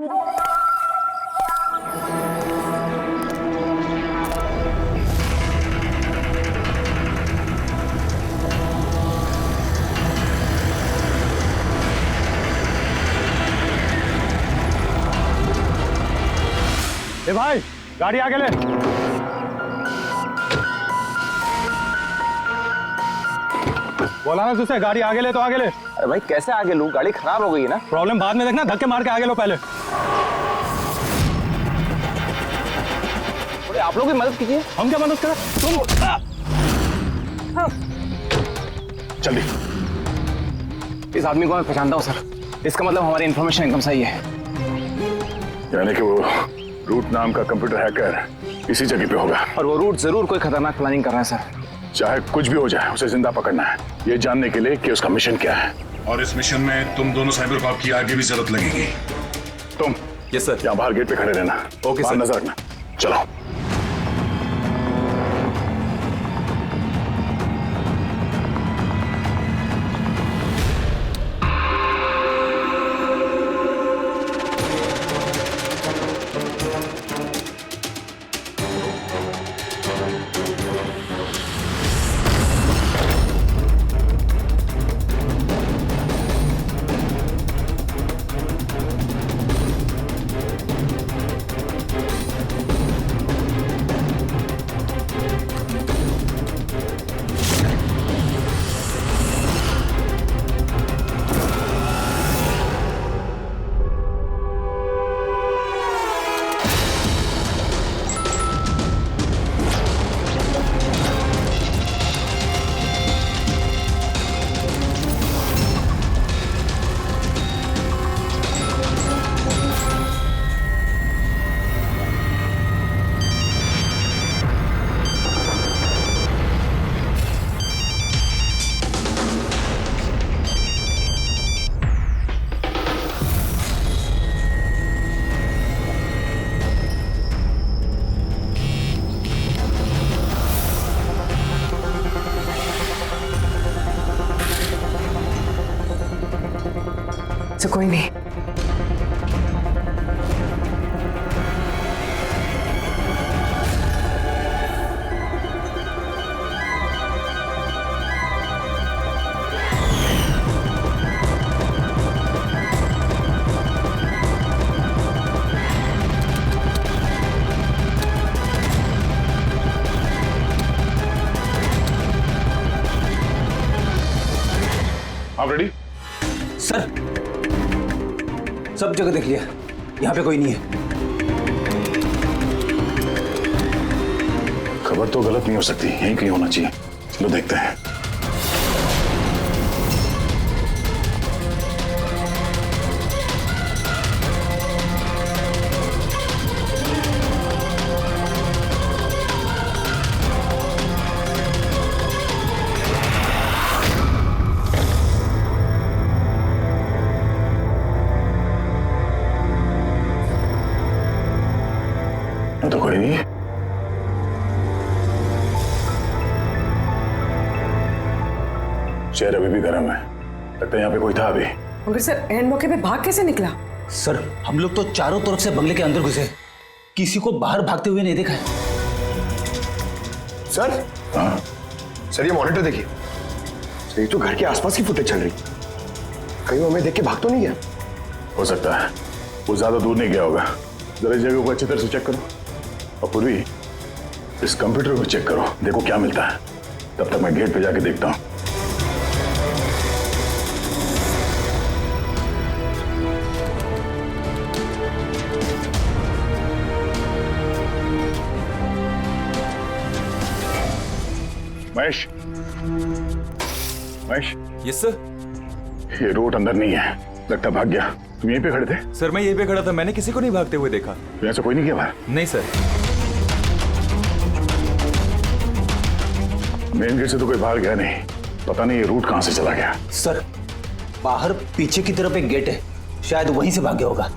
ए भाई, गाड़ी आगे ले। बोला ना तुझसे, गाड़ी आगे ले तो आगे ले। अरे भाई कैसे आगे लूं? गाड़ी खराब हो गई है ना। प्रॉब्लम बाद में देखना, धक्के मार के आगे लो पहले। थोड़ी आप लोग भी मदद कीजिए। हम क्या मदद करें? तुम जल्दी। इस आदमी को मैं पहचानता हूँ सर। इसका मतलब हमारी इन्फॉर्मेशन एकदम सही है। यानी कि वो रूट नाम का कंप्यूटर हैकर इसी जगह पे होगा। और वो रूट जरूर कोई खतरनाक प्लानिंग कर रहा है सर। चाहे कुछ भी हो जाए, उसे जिंदा पकड़ना है, ये जानने के लिए कि उसका मिशन क्या है। और इस मिशन में तुम दोनों साइबर कॉप की आगे भी जरूरत लगेगी। तुम यस सर। यहाँ बाहर गेट पे खड़े रहना। Okay sir. नजर रखना। चलो। तो कोई नहीं। आप रेडी? सर सब जगह देख लिया, यहाँ पे कोई नहीं है। खबर तो गलत नहीं हो सकती, यहीं कहीं होना चाहिए। चलो देखते हैं। तो कोई नहीं। शहर अभी भी गर्म है, लगता है यहाँ पे कोई था अभी। मगर सर एंड मौके पे भाग कैसे निकला? सर हम लोग तो चारों तरफ से बंगले के अंदर घुसे, किसी को बाहर भागते हुए नहीं देखा है। सर हाँ? सर ये मॉनिटर देखिए। सर ये तो घर के आसपास की फुटेज चल रही, कहीं वो हमें देख के भाग तो नहीं गया? हो सकता है, वो ज्यादा दूर नहीं गया होगा। जरा जगह को अच्छी तरह से चेक करो, और पूर्वी इस कंप्यूटर को चेक करो, देखो क्या मिलता है। तब तक मैं गेट पे जाके देखता हूँ। महेश, महेश। Yes sir. ये रोड अंदर नहीं है, लगता भाग गया। तुम यहीं पे खड़े थे? सर मैं यहीं पे खड़ा था, मैंने किसी को नहीं भागते हुए देखा। तो ऐसा कोई नहीं किया बाहर? नहीं सर। मेन गेट से तो कोई बाहर गया नहीं, पता नहीं ये रूट कहां से चला गया। सर बाहर पीछे की तरफ एक गेट है, शायद वहीं से भाग गया होगा।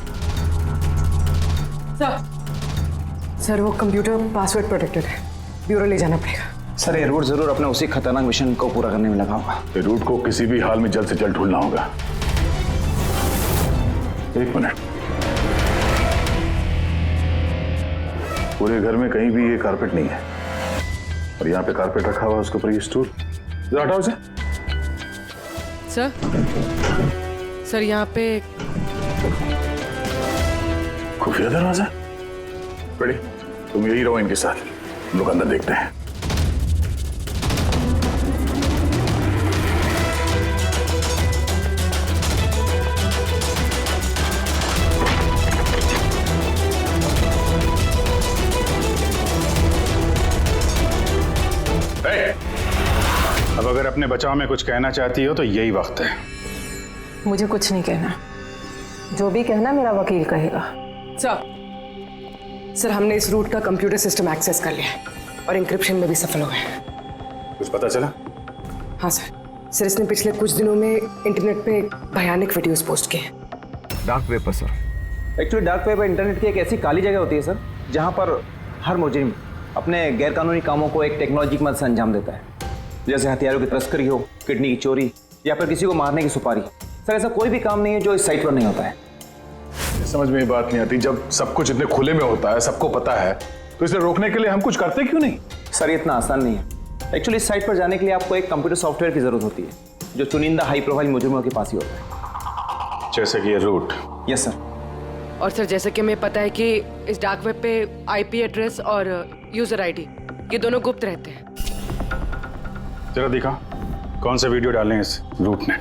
सर वो कंप्यूटर पासवर्ड प्रोटेक्टेड है, ब्यूरो ले जाना पड़ेगा। सर ये रूट जरूर अपने उसी खतरनाक मिशन को पूरा करने में लगा होगा। ये रूट को किसी भी हाल में जल्द से जल्द ढूंढना होगा। एक मिनट। पूरे घर में कहीं भी ये कारपेट नहीं है, और यहाँ पे कारपेट रखा हुआ है, उसके ऊपर ये स्टूल। जरा हटाओ इसे। सर यहाँ पे खुफिया दरवाजा। बड़ी, तुम यही रहो इनके साथ, हम लोग अंदर देखते हैं। अब अगर अपने बचाव में कुछ कहना चाहती हो तो यही वक्त है। मुझे कुछ नहीं कहना, जो भी कहना मेरा वकील कहेगा। सर हमने इस रूट का कंप्यूटर सिस्टम एक्सेस कर लिया है और इंक्रिप्शन में भी सफल हो गए हैं। कुछ पता चला? हाँ सर इसने पिछले कुछ दिनों में इंटरनेट पे भयानक वीडियोस पोस्ट किए हैं। डार्क वेब पर sir. Actually dark web internet की एक ऐसी काली जगह होती है सर, जहाँ पर हर मुजरिम अपने गैरकानूनी कामों को एक टेक्नोलॉजी की मदद से अंजाम देता है, जैसे हथियारों की तस्करी हो, किडनी की चोरी, या फिर किसी को मारने की सुपारी। सर ऐसा कोई भी काम नहीं है जो इस साइट पर नहीं होता है। समझ में ये बात नहीं आती, जब सब कुछ इतने खुले में होता है, सबको पता है, तो इसे रोकने के लिए हम कुछ करते क्यों नहीं? सर ये इतना आसान नहीं है। एक्चुअली इस साइट पर जाने के लिए आपको एक कंप्यूटर सॉफ्टवेयर की जरूरत होती है, जो चुनिंदा हाई प्रोफाइल मुजरिमों के पास ही होता है। जैसे कि ये रूट। Yes sir. और सर जैसे कि हमें पता है कि इस डार्क वेब पे आईपी एड्रेस और यूजर आईडी ये दोनों गुप्त रहते हैं। जरा दिखा कौन से वीडियो डाले हैं इस रूट ने।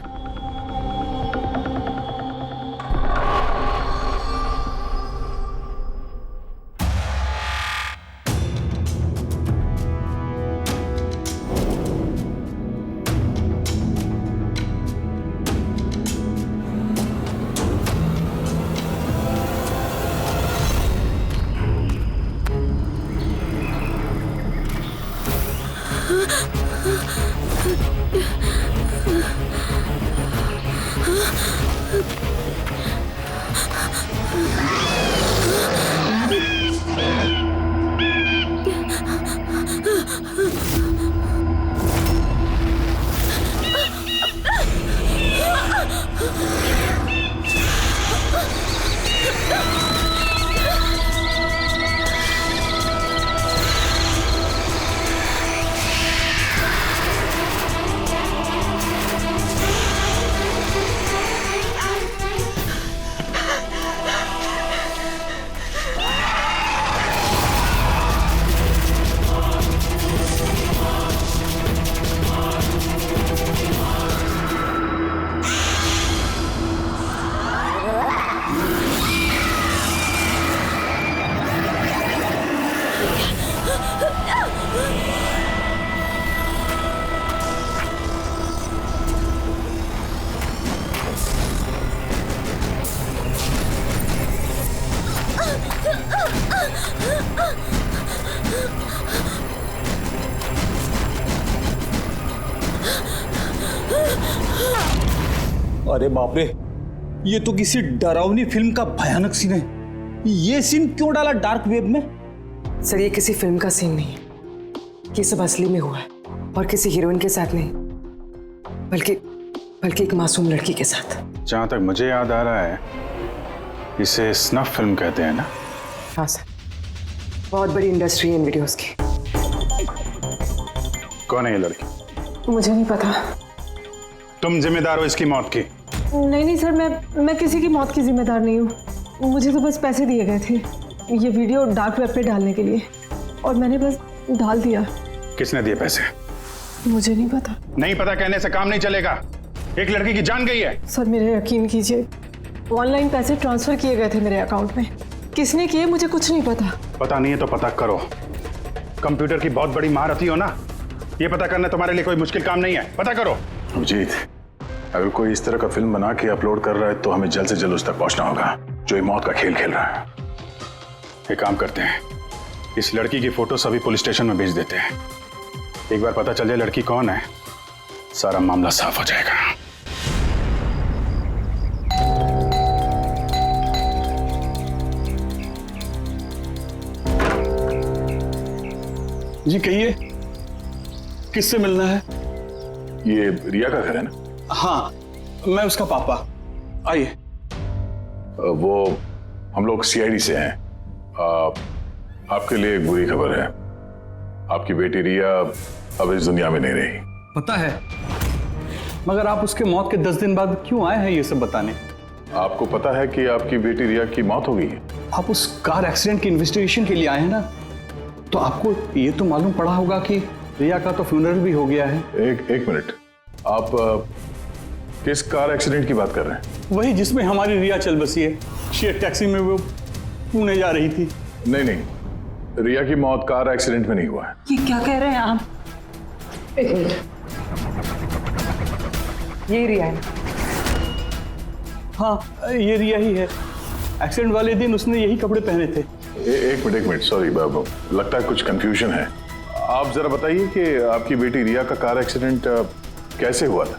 अरे बाप रे, ये तो किसी डरावनी फिल्म का भयानक सीन है। ये सीन क्यों डाला डार्क वेब में? सर ये किसी फिल्म का सीन नहीं है, ये सब असली में हुआ है और किसी हीरोइन के साथ नहीं, बल्कि एक मासूम लड़की के साथ। जहां तक मुझे याद आ रहा है इसे स्नफ फिल्म कहते हैं ना? हाँ सर, बहुत बड़ी इंडस्ट्री है इन वीडियोस की। कौन है ये लड़की? मुझे नहीं पता। तुम जिम्मेदार हो इसकी मौत की? नहीं सर, मैं किसी की मौत की जिम्मेदार नहीं हूँ। मुझे तो बस पैसे दिए गए थे ये वीडियो डार्क वेब पे डालने के लिए, और मैंने बस डाल दिया। किसने दिए पैसे? मुझे नहीं पता। नहीं पता कहने से काम नहीं चलेगा। एक लड़की की जान गई है। सर मेरे यकीन कीजिए, ऑनलाइन पैसे ट्रांसफर किए गए थे मेरे अकाउंट में। किसने किए मुझे कुछ नहीं पता। पता नहीं है तो पता करो। कंप्यूटर की बहुत बड़ी महारथी हो ना, ये पता करना तुम्हारे लिए कोई मुश्किल काम नहीं है। पता करो। अभिजीत, अगर कोई इस तरह का फिल्म बना के अपलोड कर रहा है तो हमें जल्द से जल्द उस तक पहुंचना होगा जो ये मौत का खेल खेल रहा है। एक काम करते हैं, इस लड़की की फोटो सभी पुलिस स्टेशन में भेज देते हैं। एक बार पता चल जाए लड़की कौन है, सारा मामला साफ हो जाएगा। जी कहिए, किससे मिलना है? ये रिया का घर है ना? हाँ, मैं उसका पापा। आइए। वो हम लोग सीआईडी से हैं। आपके लिए एक बुरी खबर है। आपकी बेटी रिया अब इस दुनिया में नहीं रही। पता है, मगर आप उसके मौत के 10 दिन बाद क्यों आए हैं ये सब बताने? आपको पता है कि आपकी बेटी रिया की मौत हो गई है? आप उस कार एक्सीडेंट की इन्वेस्टिगेशन के लिए आए हैं ना, तो आपको ये तो मालूम पड़ा होगा कि रिया का तो फ्यूनरल भी हो गया है। एक मिनट, आप किस कार एक्सीडेंट की बात कर रहे हैं? वही जिसमें हमारी रिया चल बसी है। शेयर टैक्सी में वो पुणे जा रही थी। नहीं, रिया की मौत कार एक्सीडेंट में नहीं हुआ है। ये क्या कह रहे हैं आप? एक मिनट, ये रिया है। हाँ, ये रिया ही है। एक्सीडेंट वाले दिन उसने यही कपड़े पहने थे। एक मिनट, सॉरी बाबू, लगता है कुछ कंफ्यूजन है। आप जरा बताइए कि आपकी बेटी रिया का कार एक्सीडेंट कैसे हुआ था?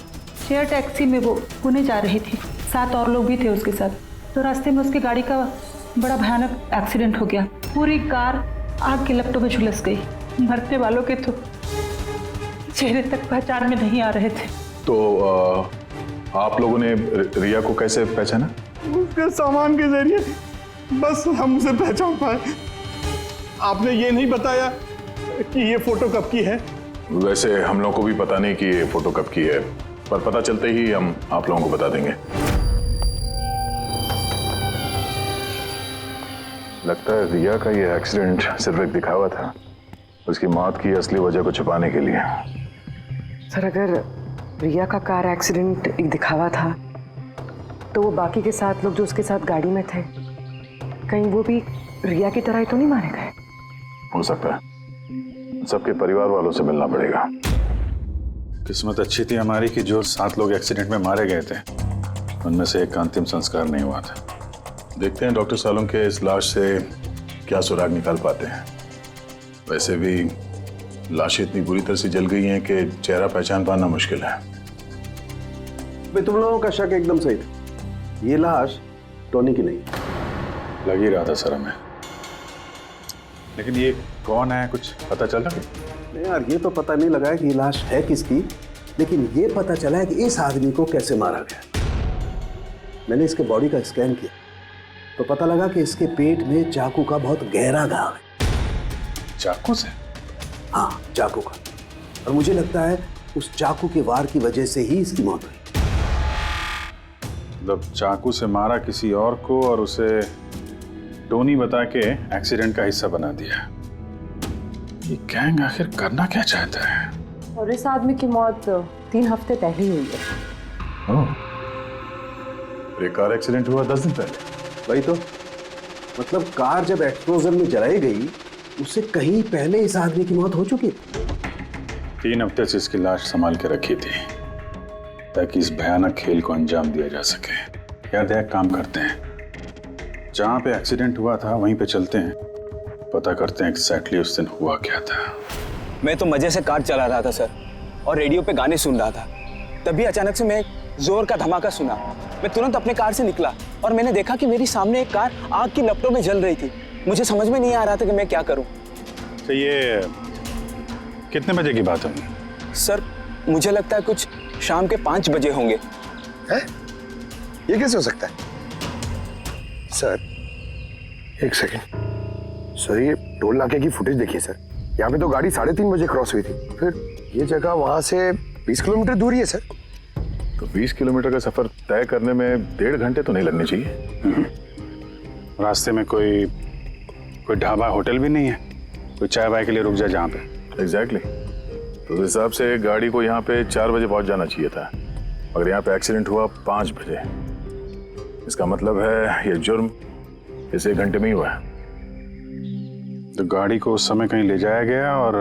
शेयर टैक्सी में वो पुणे जा रही थी, 7 और लोग भी थे उसके साथ। तो रास्ते में उसकी गाड़ी का बड़ा भयानक एक्सीडेंट हो गया। पूरी कार आग के लपटों में झुलस गई। मरने वालों के तो चेहरे तक पहचान में नहीं आ रहे थे। तो आप लोगों ने रिया को कैसे पहचाना? उसके सामान के जरिए बस हम उसे पहचान पाए। आपने ये नहीं बताया कि ये फोटो कब की है? वैसे हम लोगों को भी पता नहीं कि ये फोटो कब की है, पर पता चलते ही हम आप लोगों को बता देंगे। लगता है रिया का ये एक्सीडेंट सिर्फ एक दिखावा था, उसकी मौत की असली वजह को छुपाने के लिए। सर, अगर रिया का कार एक्सीडेंट एक दिखावा था, तो वो बाकी के 7 लोग जो उसके साथ गाड़ी में थे, कहीं वो भी रिया की तरह ही तो नहीं मारे गए? हो सकता है। सबके परिवार वालों से मिलना पड़ेगा। किस्मत अच्छी थी हमारी कि जो 7 लोग एक्सीडेंट में मारे गए थे, उनमें से एक का अंतिम संस्कार नहीं हुआ था। देखते हैं डॉक्टर सालुंके इस लाश से क्या सुराग निकाल पाते हैं। वैसे भी लाशें इतनी बुरी तरह से जल गई हैं कि चेहरा पहचान पाना मुश्किल है। तुम लोगों का शक एकदम सही था। ये लाश टोनी की नहीं। लग ही रहा था सर हमें, लेकिन ये कौन है कुछ पता चला? नहीं यार, ये तो पता नहीं लगा है कि ये लाश है किसकी, लेकिन ये पता चला है कि इस आदमी को कैसे मारा गया। मैंने इसके बॉडी का स्कैन किया तो पता लगा कि इसके पेट में चाकू का बहुत गहरा घाव है। चाकू से? हाँ, चाकू का। और मुझे लगता है उस चाकू के वार की वजह से ही इसकी मौत हुई। मतलब चाकू से मारा किसी और को और उसे टोनी बता के एक्सीडेंट का हिस्सा बना दिया। ये गैंग आखिर करना क्या चाहता है? और इस आदमी की मौत 3 हफ्ते पहले ही हुई है। एक कार एक्सीडेंट हुआ 10 दिन पहले। वही तो, मतलब कार जब एक्सप्लोजन में जलाई गई उससे कहीं पहले इस आदमी की मौत हो चुकी। 3 हफ्ते से इसकी लाश संभाल के रखी थी ताकि इस भयानक खेल को अंजाम दिया जा सके। यार एक काम करते हैं, जहां पे एक्सीडेंट हुआ था वहीं पे चलते हैं, पता करते हैं एग्जैक्टली उस दिन हुआ क्या था। मैं तो मजे से कार चला रहा था सर, और रेडियो पे गाने सुन रहा था। तभी अचानक से मैं जोर का धमाका सुना। मैं तुरंत अपने कार से निकला और मैंने देखा कि मेरी सामने एक कार आग की लपटों में जल रही थी। मुझे समझ में नहीं आ रहा था कि मैं क्या करूं। तो ये कितने बजे की बात होगी? सर, मुझे लगता है कुछ शाम के 5 बजे होंगे। है? ये कैसे हो सकता है? सर, एक सेकेंड सर, ये टोल नाके की फुटेज देखिए सर। यहाँ पे तो गाड़ी 3:30 बजे क्रॉस हुई थी। फिर ये जगह वहां से 20 किलोमीटर दूर ही है सर। तो 20 किलोमीटर का सफर तय करने में 1.5 घंटे तो नहीं लगने चाहिए। रास्ते में कोई ढाबा होटल भी नहीं है, कोई चाय वाय के लिए रुक जाए जहाँ पे। एग्जैक्टली। तो उस हिसाब से गाड़ी को यहाँ पे 4 बजे पहुँच जाना चाहिए था, मगर यहाँ पे एक्सीडेंट हुआ 5 बजे। इसका मतलब है ये जुर्म इस 1 घंटे में ही हुआ है। तो गाड़ी को उस समय कहीं ले जाया गया और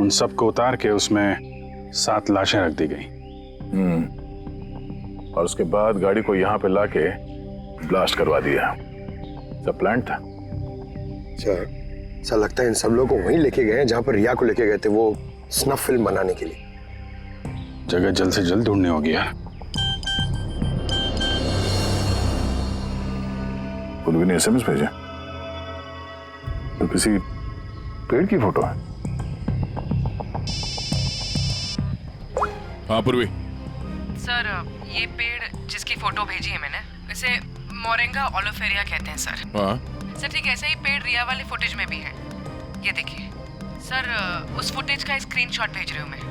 उन सबको उतार के उसमें 7 लाशें रख दी गई। और उसके बाद गाड़ी को यहाँ पे लाके ब्लास्ट करवा दिया। सब प्लान था। सर, ऐसा लगता है इन सब लोगों को वहीं लेके गए हैं जहां पर रिया को लेके गए थे, वो स्नफ फिल्म बनाने के लिए। जगह जल्द से जल्द ढूंढनी होगी यार। पूर्वी ने SMS भेजा तो किसी पेड़ की फोटो है। हाँ पूर्वी। सर, ये पेड़ जिसकी फोटो भेजी है मैंने, वैसे मोरिंगा ओलिफेरिया कहते हैं सर। हाँ सर ठीक ऐसा ही पेड़ रिया वाले फुटेज में भी है। ये देखिए सर, उस फुटेज का स्क्रीनशॉट भेज रही हूँ मैं।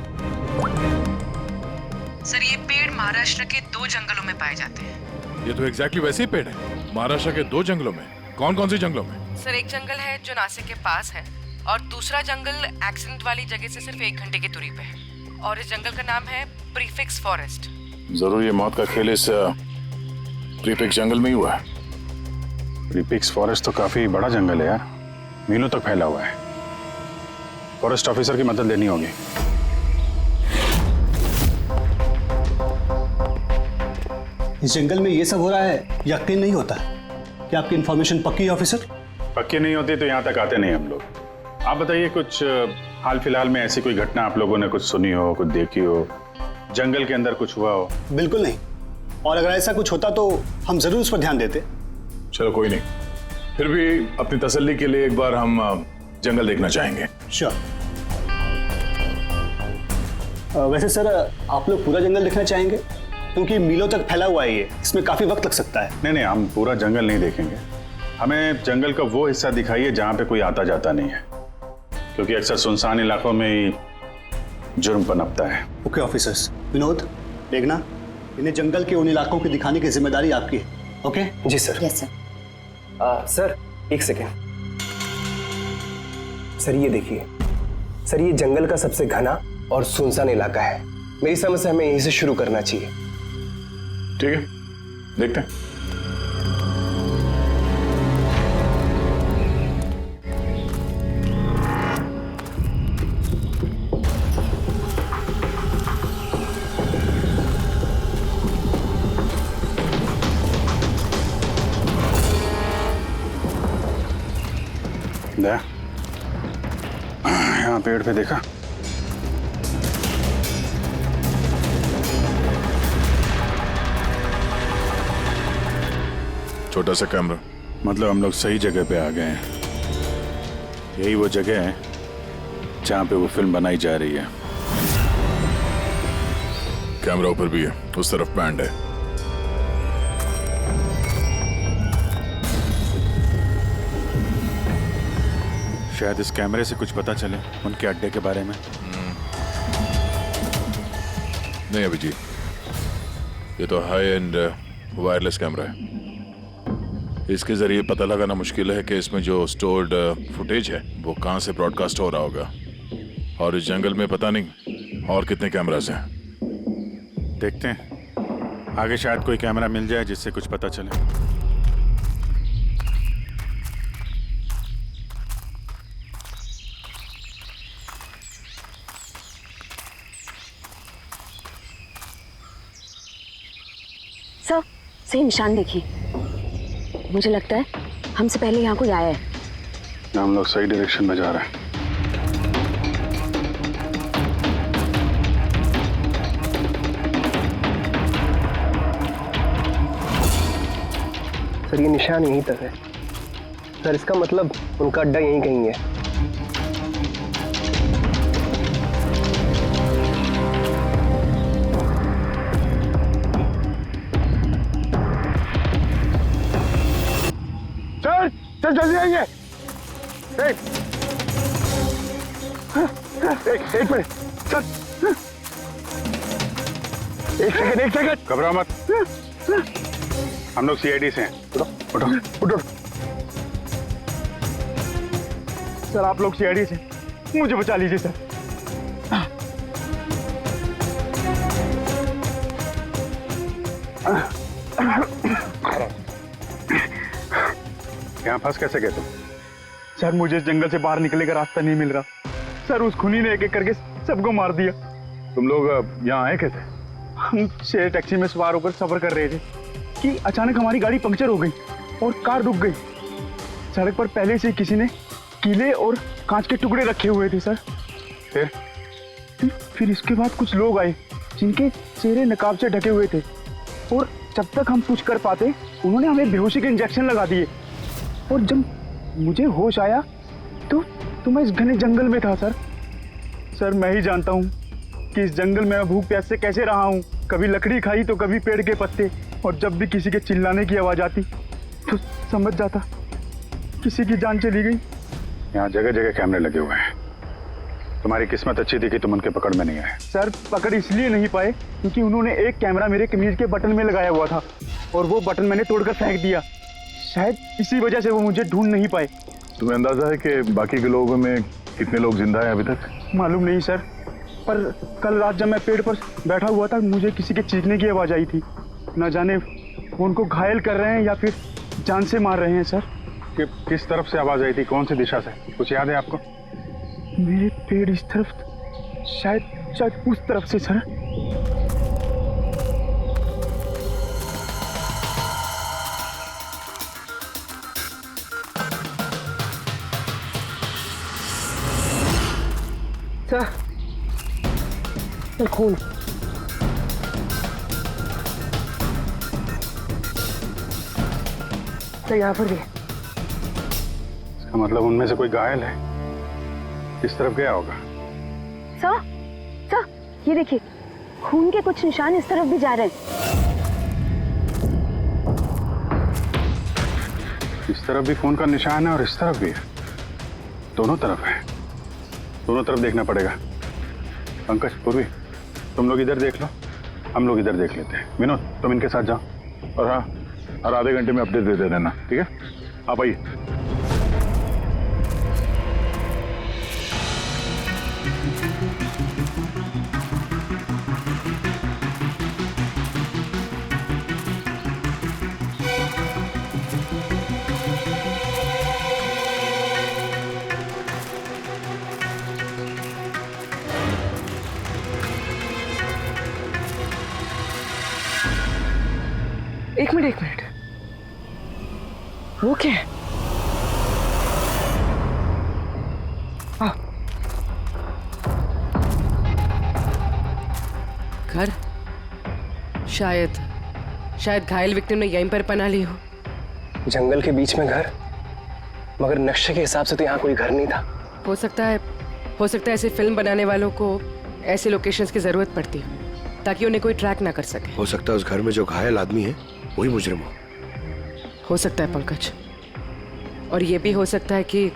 सर ये पेड़ महाराष्ट्र के 2 जंगलों में पाए जाते हैं। ये तो एग्जैक्टली वैसे ही पेड़ है, महाराष्ट्र के 2 जंगलों में। कौन कौन से जंगलों में? सर एक जंगल है जो नासिक के पास है और दूसरा जंगल एक्सीडेंट वाली जगह से सिर्फ 1 घंटे की दूरी पे है और इस जंगल का नाम है प्रीफिक्स फॉरेस्ट। जरूर ये मौत का खेल इस प्रीफिक्स जंगल में ही हुआ है। प्रीफिक्स फॉरेस्ट तो काफी बड़ा जंगल है यार, मीलों तक फैला हुआ है। फॉरेस्ट ऑफिसर की मदद लेनी होगी। इस जंगल में ये सब हो रहा है, यकीन नहीं होता। क्या आपकी इंफॉर्मेशन पक्की है ऑफिसर? पक्की नहीं होती तो यहाँ तक आते नहीं हम लोग। आप बताइए कुछ हाल फिलहाल में ऐसी कोई घटना आप लोगों ने कुछ सुनी हो, कुछ देखी हो, जंगल के अंदर कुछ हुआ हो? बिल्कुल नहीं, और अगर ऐसा कुछ होता तो हम जरूर उस पर ध्यान देते। चलो कोई नहीं, फिर भी अपनी तसल्ली के लिए एक बार हम जंगल देखना चाहेंगे। श्योर। वैसे सर आप लोग पूरा जंगल देखना चाहेंगे? क्योंकि मीलों तक फैला हुआ है ये, इसमें काफी वक्त लग सकता है। नहीं, हम पूरा जंगल नहीं देखेंगे। हमें जंगल का वो हिस्सा दिखाइए जहाँ पे कोई आता जाता नहीं है, क्योंकि अक्सर सुनसान इलाकों में ही जुर्म पनपता है। Okay officers. विनोद, देखना, इन्हें जंगल के उन इलाकों की दिखाने की जिम्मेदारी आपकी है। ओके? जी सर। Yes sir. सर एक सेकेंड। सर ये देखिए, सर ये जंगल का सबसे घना और सुनसान इलाका है। मेरी समझ से हमें यहीं से शुरू करना चाहिए। ठीक है, देखते हैं। यहाँ पेड़ पे देखा? छोटा सा कैमरा। मतलब हम लोग सही जगह पे आ गए हैं। यही वो जगह है जहाँ पे वो फिल्म बनाई जा रही है। कैमरा ऊपर भी है, उस तरफ बैंड है। शायद इस कैमरे से कुछ पता चले उनके अड्डे के बारे में। नहीं अभिजीत, ये तो हाई एंड वायरलेस कैमरा है। इसके जरिए पता लगाना मुश्किल है कि इसमें जो स्टोर्ड फुटेज है वो कहाँ से ब्रॉडकास्ट हो रहा होगा, और इस जंगल में पता नहीं और कितने कैमरास हैं। देखते हैं, आगे शायद कोई कैमरा मिल जाए जिससे कुछ पता चले। सर सही निशान देखिए, मुझे लगता है हमसे पहले यहाँ कोई आया है। हम लोग सही डायरेक्शन में जा रहे हैं। सर ये निशान यहीं तक है। सर इसका मतलब उनका अड्डा यहीं कहीं है। चल जल्दी आइए। एक मिनट, चल। एक सेकंड। घबराओ मत, हम लोग सीआईडी से हैं। उठो उठो। सर आप लोग सीआईडी से, मुझे बचा लीजिए सर। यहाँ फंस कैसे गए तुम? सर मुझे इस जंगल से बाहर निकलने का रास्ता नहीं मिल रहा। सर उस खूनी ने एक एक करके सबको मार दिया। तुम लोग यहाँ आए कैसे? हम शेयर टैक्सी में सवार होकर सफर कर रहे थे कि अचानक हमारी गाड़ी पंक्चर हो गई और कार रुक गई। सड़क पर पहले से किसी ने कीले और कांच के टुकड़े रखे हुए थे सर। फिर इसके बाद कुछ लोग आए जिनके चेहरे नकाब से ढके हुए थे, और जब तक हम कुछ कर पाते उन्होंने हमें बेहोशी के इंजेक्शन लगा दिए। और जब मुझे होश आया तो मैं इस घने जंगल में था सर। सर मैं ही जानता हूँ कि इस जंगल में मैं भूख प्यास से कैसे रहा हूँ। कभी लकड़ी खाई तो कभी पेड़ के पत्ते, और जब भी किसी के चिल्लाने की आवाज आती तो समझ जाता किसी की जान चली गई। यहाँ जगह जगह कैमरे लगे हुए हैं। तुम्हारी किस्मत अच्छी थी कि तुम उनके पकड़ में नहीं आए। सर पकड़ इसलिए नहीं पाए क्योंकि उन्होंने एक कैमरा मेरे कमीज के बटन में लगाया हुआ था और वो बटन मैंने तोड़कर फेंक दिया। शायद इसी वजह से वो मुझे ढूंढ नहीं पाए। तुम्हें अंदाजा है कि बाकी के लोगों में कितने लोग जिंदा हैं अभी तक? मालूम नहीं सर, पर कल रात जब मैं पेड़ पर बैठा हुआ था मुझे किसी के चीखने की आवाज आई थी। न जाने वो उनको घायल कर रहे हैं या फिर जान से मार रहे हैं सर। कि किस तरफ से आवाज आई थी, कौन सी दिशा से, कुछ याद है आपको? मेरे पेड़ इस तरफ, शायद उस तरफ से सर। सर खून। तो यहाँ पर भी है। इसका मतलब उनमें से कोई घायल है। किस तरफ गया होगा? सर ये देखिए, खून के कुछ निशान इस तरफ भी जा रहे हैं। इस तरफ भी खून का निशान है और इस तरफ भी है। दोनों तरफ है। दोनों तरफ देखना पड़ेगा। पंकज, पूर्वी, तुम लोग इधर देख लो, हम लोग इधर देख लेते हैं। विनोद, तुम इनके साथ जाओ और हाँ, हर आधे घंटे में अपडेट दे देना, ठीक है? आप आइए। एक मिनट, वो क्या है? घर, शायद घायल विक्टिम ने यहीं पर पनाह ली हो। जंगल के बीच में घर, मगर नक्शे के हिसाब से तो यहाँ कोई घर नहीं था। हो सकता है ऐसे फिल्म बनाने वालों को ऐसे लोकेशंस की जरूरत पड़ती हो ताकि उन्हें कोई ट्रैक ना कर सके। हो सकता है उस घर में जो घायल आदमी है वही मुजरिम हो सकता है पंकज, और ये भी हो सकता है कि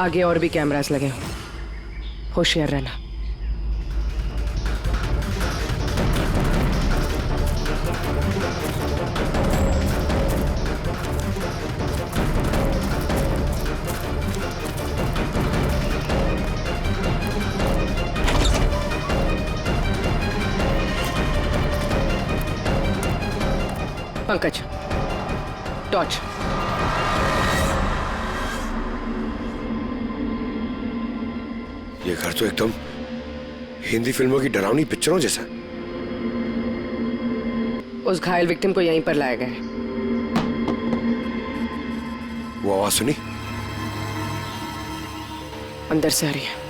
आगे और भी कैमरास लगे हों। होशियार रहना। पंकज, टॉर्च। ये घर तो एकदम हिंदी फिल्मों की डरावनी पिक्चरों जैसा। उस घायल विक्टिम को यहीं पर लाया गया है। वो आवाज सुनी? अंदर से आ रही है।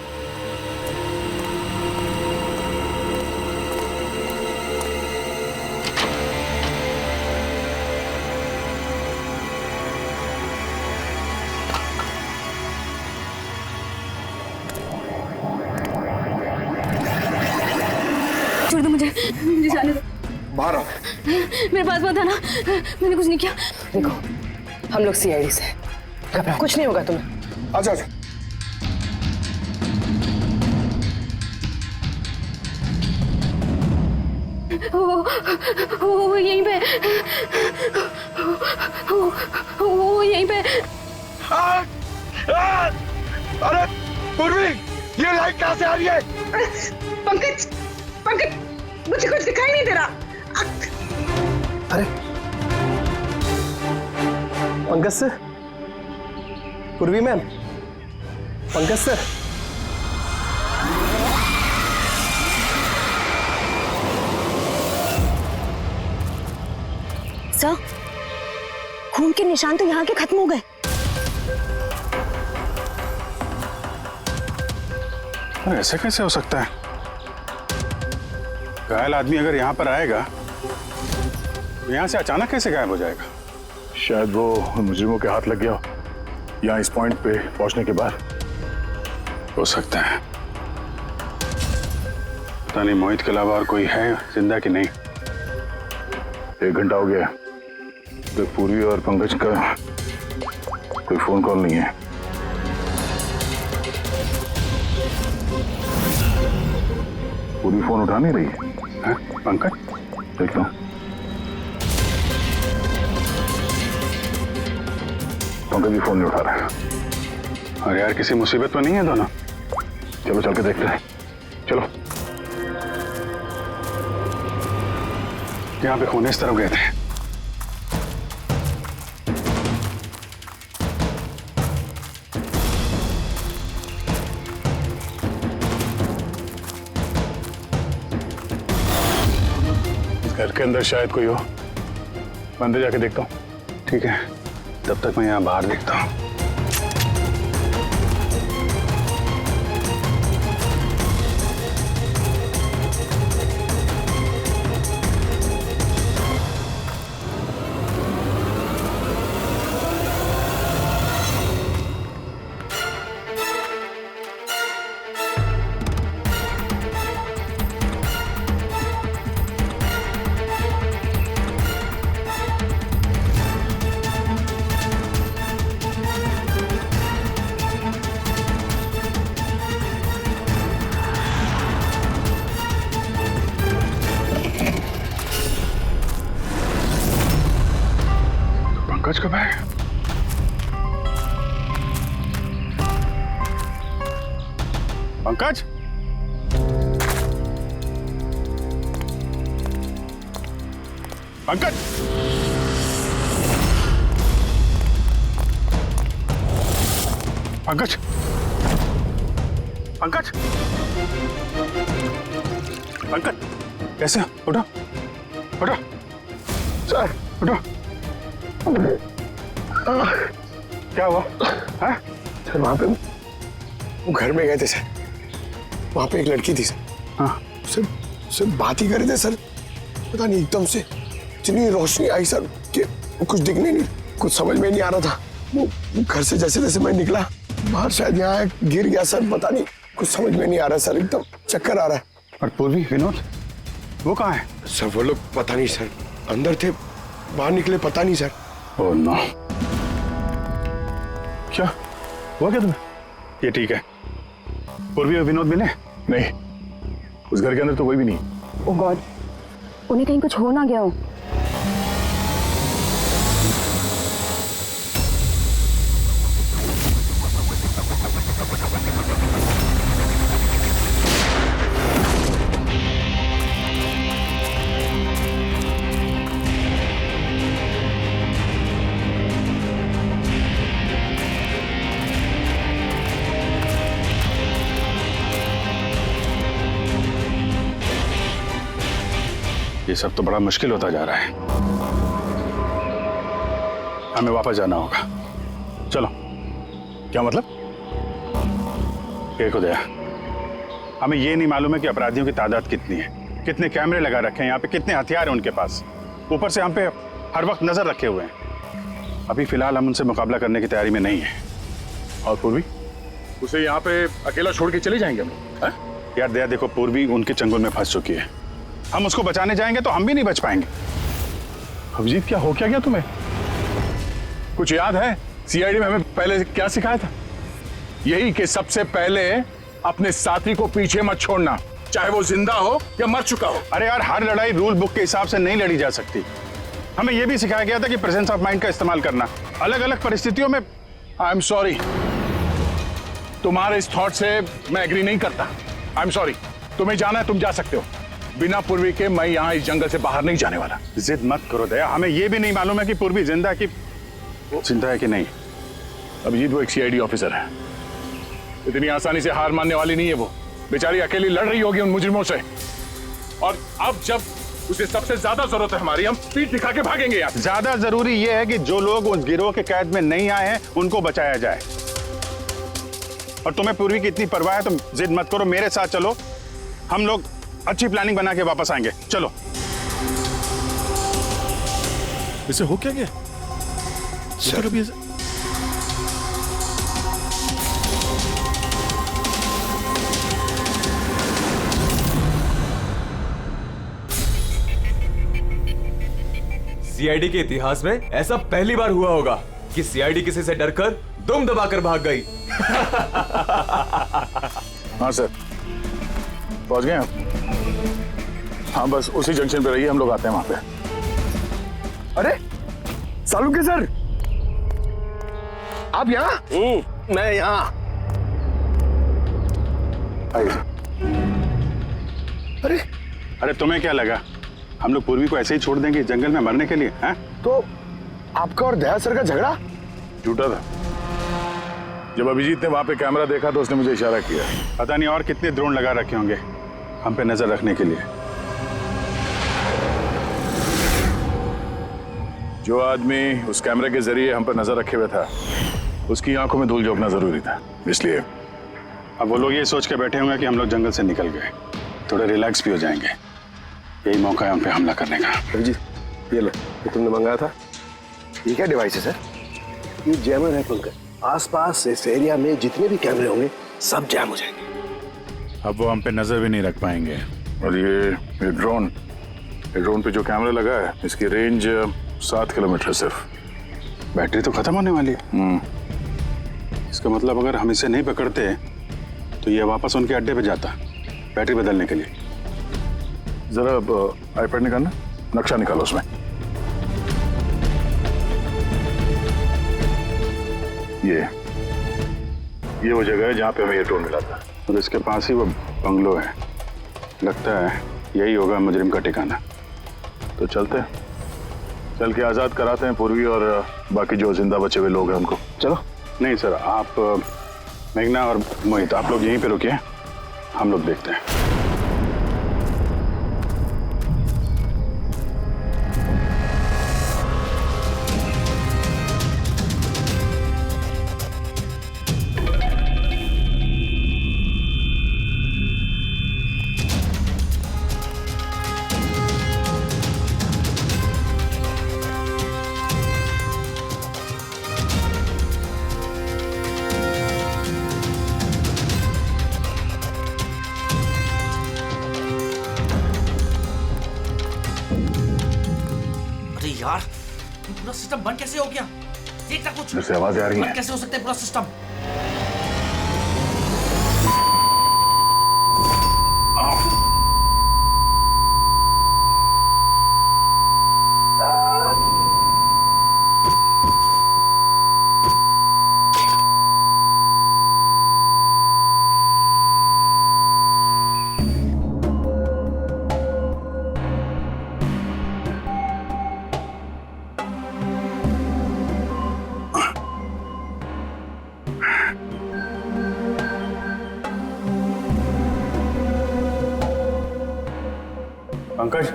छोड़ दो मुझे जाने दो। बाहर आओ। मेरे पास मत आना, मैंने कुछ नहीं किया। देखो, हम लोग सीआईडी से हैं। घबराओ, कुछ नहीं होगा तुम्हें। आजा। वो यहीं पे, वो यहीं पे। अरे पूर्वी, ये लाइट कहाँ से आ रही है? पंकज, मुझे कुछ दिखाई नहीं दे रहा। अरे पंकज सर, पूर्वी मैम, पंकज सर। सर, खून के निशान तो यहाँ के खत्म हो गए। ऐसे कैसे हो सकता है? घायल आदमी अगर यहाँ पर आएगा तो यहाँ से अचानक कैसे गायब हो जाएगा? शायद वो मुजरिमों के हाथ लग गया हो, यहाँ इस पॉइंट पे पहुंचने के बाद। हो सकता है। पता नहीं मोहित के अलावा और कोई है जिंदा कि नहीं। 1 घंटा हो गया तो पूर्वी और पंकज का कोई फोन कॉल नहीं है। पूर्वी फोन उठा नहीं रही है? पंकज देखता हूँ। पंकज भी फोन नहीं उठा रहा है। अरे यार किसी मुसीबत में नहीं है दोनों। चलो चल के देखते हैं। चलो। यहाँ पे खून इस तरफ गए थे। घर के अंदर शायद कोई हो। अंदर जाके देखता हूँ। ठीक है, तब तक मैं यहाँ बाहर देखता हूँ। पंकज कब है? पंकज? पंकज? पंकज? पंकज? पंकज? कैसे? उठो, उठो, सर, उठो। क्या हुआ? हाँ? सर वहाँ पे वो घर में गए थे सर। वहाँ पे एक लड़की थी सर। हाँ। सर बात ही कर रहे थे सर। पता नहीं एकदम से इतनी रोशनी आई सर कि कुछ दिखने नहीं, कुछ समझ में नहीं आ रहा था। वो घर से जैसे जैसे मैं निकला बाहर शायद यहाँ गिर गया सर। पता नहीं कुछ समझ में नहीं आ रहा सर, एकदम चक्कर आ रहा है। और पूर्वी, विनोद वो कहाँ है? सर वो लोग पता नहीं सर, अंदर थे बाहर निकले पता नहीं सर। Oh no. क्या हुआ क्या तुम्हें? ये ठीक है। पूर्वी और विनोद मिले? नहीं, उस घर के अंदर तो कोई भी नहीं। ओह गॉड, उन्हें कहीं कुछ हो ना गया हो। ये सब तो बड़ा मुश्किल होता जा रहा है। हमें वापस जाना होगा। चलो। क्या मतलब? एक हो गया। हमें ये नहीं मालूम है कि अपराधियों की तादाद कितनी है, कितने कैमरे लगा रखे हैं यहाँ पे, कितने हथियार हैं उनके पास। ऊपर से हम पे हर वक्त नजर रखे हुए हैं। अभी फिलहाल हम उनसे मुकाबला करने की तैयारी में नहीं है। और पूर्वी, उसे यहाँ पे अकेला छोड़ के चले जाएंगे हम? यार दया देखो, पूर्वी उनके चंगुल में फंस चुकी है। हम उसको बचाने जाएंगे तो हम भी नहीं बच पाएंगे। अभिजीत क्या हो क्या गया तुम्हें? कुछ याद है सीआईडी में हमें पहले क्या सिखाया था? यही कि सबसे पहले अपने साथी को पीछे मत छोड़ना, चाहे वो जिंदा हो या मर चुका हो। अरे यार, हर लड़ाई रूल बुक के हिसाब से नहीं लड़ी जा सकती। हमें यह भी सिखाया गया था कि प्रेजेंस ऑफ माइंड का इस्तेमाल करना अलग अलग परिस्थितियों में। आई एम सॉरी, तुम्हारे इस थॉट से मैं एग्री नहीं करता। I am sorry. तुम्हें जाना है तुम जा सकते हो, बिना पूर्वी के मैं यहाँ इस जंगल से बाहर नहीं जाने वाला। जिद मत करो दया, हमें यह भी नहीं मालूम है कि पूर्वी जिंदा है कि नहीं। अभिजीत वो एक सीआईडी ऑफिसर है, इतनी आसानी से हार मानने वाली नहीं है। वो बेचारी अकेली लड़ रही होगी उन मुजरिमों से, और अब जब उसे सबसे ज्यादा जरूरत है हमारी, हम पीठ दिखा के भागेंगे यहाँ। ज्यादा जरूरी यह है कि जो लोग उस गिरोह के कैद में नहीं आए हैं उनको बचाया जाए। और तुम्हें पूर्वी की इतनी परवाह है, तुम जिद मत करो, मेरे साथ चलो। हम लोग अच्छी प्लानिंग बना के वापस आएंगे। चलो। इसे हो क्या गया सर? अभी सीआईडी के इतिहास में ऐसा पहली बार हुआ होगा कि सीआईडी किसी से डरकर दुम दबाकर भाग गई। हाँ सर, पहुंच गए आप? हाँ बस उसी जंक्शन पे रहिए, हम लोग आते हैं वहां पे। अरे सालुंके सर, आप यहाँ? मैं यहाँ। अरे अरे तुम्हें क्या लगा हम लोग पूर्वी को ऐसे ही छोड़ देंगे जंगल में मरने के लिए? हैं? तो आपका और दया सर का झगड़ा झूठा था। जब अभिजीत ने वहां पे कैमरा देखा तो उसने मुझे इशारा किया। पता नहीं और कितने ड्रोन लगा रखे होंगे हम पे नजर रखने के लिए। जो आदमी उस कैमरे के जरिए हम पर नजर रखे हुए था उसकी आंखों में धूल झोंकना जरूरी था, इसलिए। अब वो लोग ये सोच के बैठे होंगे कि हम लोग जंगल से निकल गए, थोड़े रिलैक्स भी हो जाएंगे। यही मौका है हम पे हमला करने का। अभिजीत, ये लो, ये तुमने मंगाया था। ये क्या डिवाइस है सर? ये जैमर है पंकज। आसपास इस एरिया में जितने भी कैमरे होंगे सब जैम हो जाएंगे। अब वो हम पे नजर भी नहीं रख पाएंगे। और ये ड्रोन पे जो कैमरा लगा है इसकी रेंज 7 किलोमीटर है सिर्फ। बैटरी तो खत्म होने वाली है। इसका मतलब अगर हम इसे नहीं पकड़ते तो ये वापस उनके अड्डे पे जाता बैटरी बदलने के लिए। जरा आईपैड निकालना, नक्शा निकालो उसमें। ये वो जगह है जहाँ पे हमें ये ड्रोन मिला था और इसके पास ही वो बंगलो है। लगता है यही होगा मुजरिम का ठिकाना। तो चलते हैं, चल के आजाद कराते हैं पूर्वी और बाकी जो जिंदा बचे हुए लोग हैं उनको। चलो। नहीं सर, आप मेघना और मोहित आप लोग यहीं पे रुकिए, हम लोग देखते हैं। यार, ये पूरा सिस्टम बंद कैसे हो गया? देखना कुछ। जैसे आवाजें आ रही हैं। कैसे हो सकता है पूरा सिस्टम? पंकज,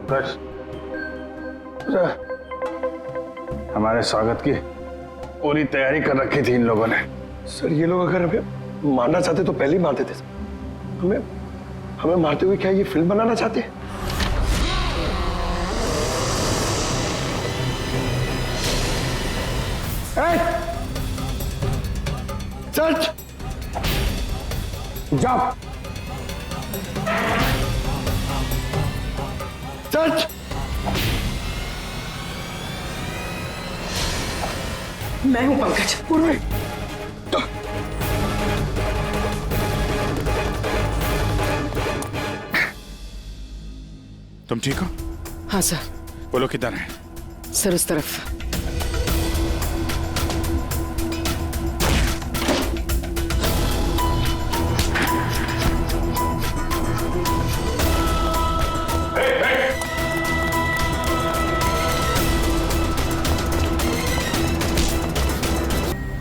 पंकज, हमारे स्वागत की पूरी तैयारी कर रखी थी इन लोगों ने। सर ये लोग अगर हमें मारना चाहते तो पहले ही मार देते। हमें मारते हुए क्या ये फिल्म बनाना चाहते हैं? सच जाओ। सच मैं हूं पंकज। पूर्वी, तुम ठीक हो? हाँ सर। वो लोग किधर हैं? सर उस तरफ।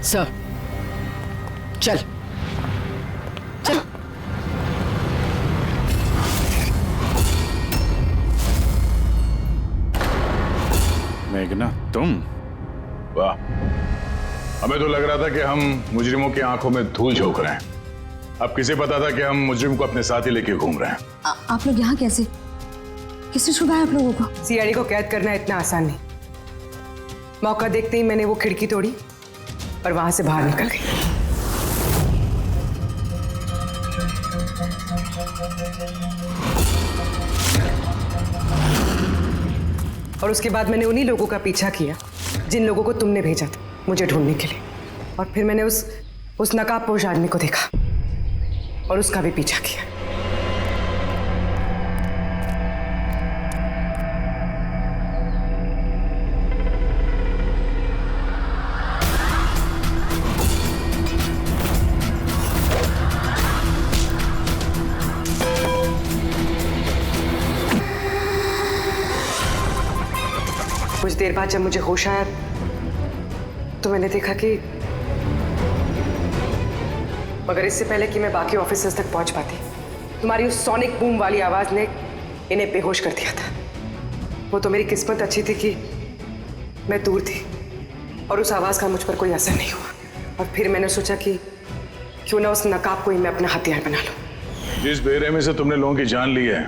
सर चल चल। मेघना तुम? वाह, हमें तो लग रहा था कि हम मुजरिमों की आंखों में धूल झोंक रहे हैं। अब किसे पता था कि हम मुजरिम को अपने साथ ही लेके घूम रहे हैं। आप लोग यहाँ कैसे? किसने छुड़वाया आप लोगों को? सीआईडी को कैद करना इतना आसान नहीं। मौका देखते ही मैंने वो खिड़की तोड़ी और वहां से बाहर निकल गई। और उसके बाद मैंने उन्हीं लोगों का पीछा किया जिन लोगों को तुमने भेजा था मुझे ढूंढने के लिए। और फिर मैंने उस नकाबपोश आदमी को देखा और उसका भी पीछा किया। कुछ देर बाद जब मुझे होश आया तो मैंने देखा कि मगर इससे पहले कि मैं बाकी ऑफिसर्स तक पहुंच पाती, तुम्हारी उस सोनिक बूम वाली आवाज ने इन्हें बेहोश कर दिया था। वो तो मेरी किस्मत अच्छी थी कि मैं दूर थी और उस आवाज का मुझ पर कोई असर नहीं हुआ। और फिर मैंने सोचा कि क्यों ना उस नकाब को ही मैं अपना हथियार बना लूं। जिस बेरहमी से तुमने लोगों की जान ली है,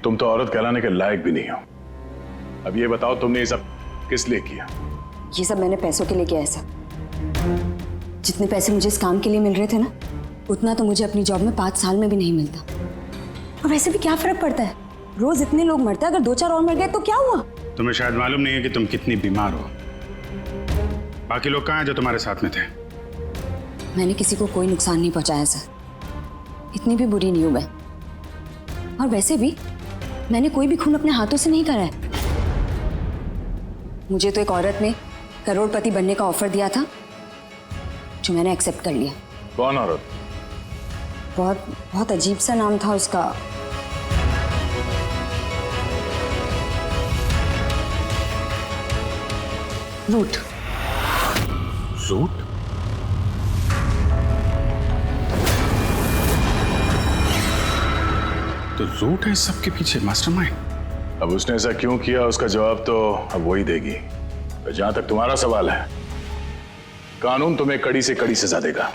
तुम तो औरत कहलाने के लायक भी नहीं हो। अब ये बताओ, तुमने ये सब किस लिए किया? ये सब मैंने पैसों के लिए किया है सर। जितने पैसे मुझे इस काम के लिए मिल रहे थे ना, उतना तो मुझे अपनी जॉब में 5 साल में भी नहीं मिलता। और वैसे भी क्या फर्क पड़ता है, रोज इतने लोग मरते हैं, अगर 2-4 और मर गए तो क्या हुआ? तुम्हें शायद मालूम नहीं है कि तुम कितनी बीमार हो। बाकी लोग कहाँ हैं जो तुम्हारे साथ में थे? मैंने किसी को कोई नुकसान नहीं पहुंचाया सर, इतनी भी बुरी नहीं हूं मैं। और वैसे भी मैंने कोई भी खून अपने हाथों से नहीं करा है। मुझे तो एक औरत ने करोड़पति बनने का ऑफर दिया था जो मैंने एक्सेप्ट कर लिया। कौन औरत? बहुत अजीब सा नाम था उसका। रूट। रूट? तो रूट है सबके पीछे मास्टरमाइंड। अब उसने ऐसा क्यों किया, उसका जवाब तो अब वही देगी। जहां तक तुम्हारा सवाल है, कानून तुम्हें कड़ी से कड़ी सजा देगा।